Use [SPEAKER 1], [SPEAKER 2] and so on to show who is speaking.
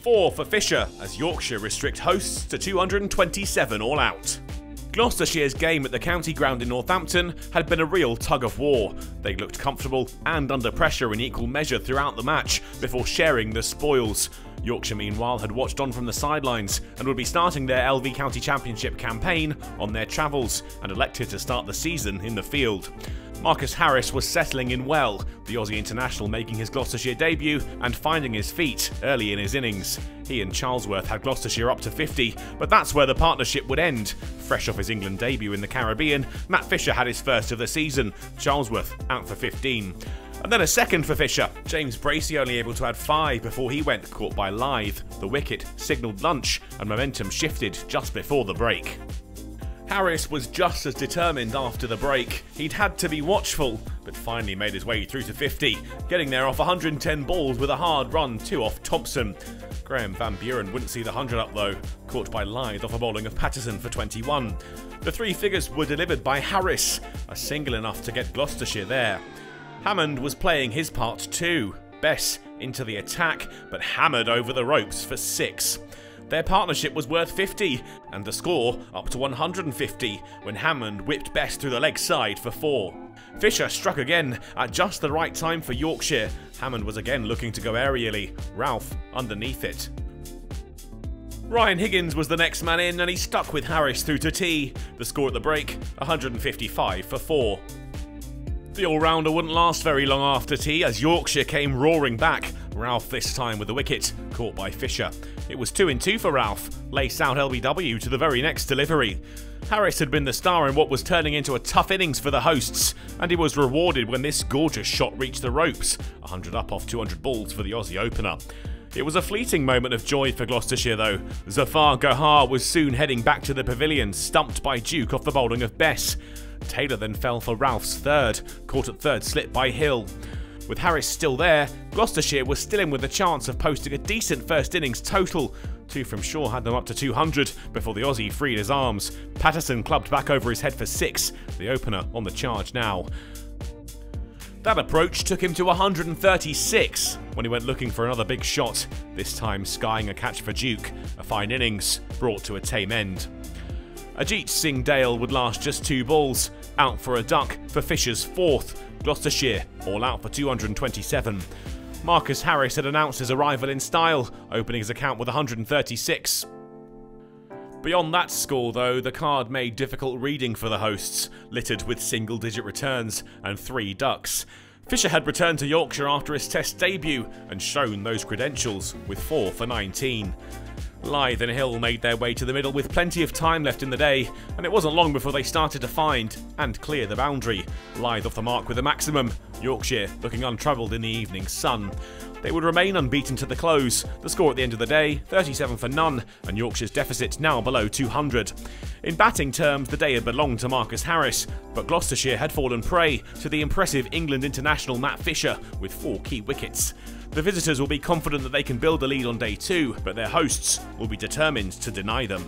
[SPEAKER 1] 4 for Fisher, as Yorkshire restrict hosts to 227 all out. Gloucestershire's game at the county ground in Northampton had been a real tug-of-war. They looked comfortable and under pressure in equal measure throughout the match before sharing the spoils. Yorkshire, meanwhile, had watched on from the sidelines and would be starting their LV County Championship campaign on their travels and elected to start the season in the field. Marcus Harris was settling in well, the Aussie international making his Gloucestershire debut and finding his feet early in his innings. He and Charlesworth had Gloucestershire up to 50, but that's where the partnership would end. Fresh off his England debut in the Caribbean, Matt Fisher had his first of the season, Charlesworth out for 15. And then a second for Fisher. James Bracey only able to add 5 before he went caught by Lythe. The wicket signalled lunch and momentum shifted just before the break. Harris was just as determined after the break. He'd had to be watchful, but finally made his way through to 50, getting there off 110 balls with a hard run 2 off Thompson. Graham Van Buren wouldn't see the 100 up though, caught by Lythe off a bowling of Patterson for 21. The 3 figures were delivered by Harris, a single enough to get Gloucestershire there. Hammond was playing his part too. Bess into the attack, but hammered over the ropes for 6. Their partnership was worth 50, and the score up to 150 when Hammond whipped Bess through the leg side for 4. Fisher struck again at just the right time for Yorkshire. Hammond was again looking to go aerially, Ralph underneath it. Ryan Higgins was the next man in and he stuck with Harris through to tea. The score at the break, 155 for 4. The all-rounder wouldn't last very long after tea as Yorkshire came roaring back, Ralph this time with the wicket, caught by Fisher. It was 2 in 2 for Ralph, laced out LBW to the very next delivery. Harris had been the star in what was turning into a tough innings for the hosts, and he was rewarded when this gorgeous shot reached the ropes, 100 up off 200 balls for the Aussie opener. It was a fleeting moment of joy for Gloucestershire though. Zafar Gahar was soon heading back to the pavilion, stumped by Duke off the bowling of Bess. Taylor then fell for Ralph's third, caught at third slip by Hill. With Harris still there, Gloucestershire was still in with a chance of posting a decent first innings total. 2 from Shaw had them up to 200 before the Aussie freed his arms. Patterson clubbed back over his head for 6, the opener on the charge now. That approach took him to 136 when he went looking for another big shot, this time skying a catch for Duke, a fine innings brought to a tame end. Ajit Singh Dale would last just 2 balls, out for a duck for Fisher's 4th, Gloucestershire all out for 227. Marcus Harris had announced his arrival in style, opening his account with 136. Beyond that score though, the card made difficult reading for the hosts, littered with single-digit returns and 3 ducks. Fisher had returned to Yorkshire after his Test debut and shown those credentials with 4 for 19. Lythe and Hill made their way to the middle with plenty of time left in the day, and it wasn't long before they started to find and clear the boundary. Lythe off the mark with a maximum, Yorkshire looking untroubled in the evening sun. They would remain unbeaten to the close, the score at the end of the day 37 for none, and Yorkshire's deficit now below 200. In batting terms, the day had belonged to Marcus Harris, but Gloucestershire had fallen prey to the impressive England international Matt Fisher with 4 key wickets. The visitors will be confident that they can build a lead on day 2, but their hosts will be determined to deny them.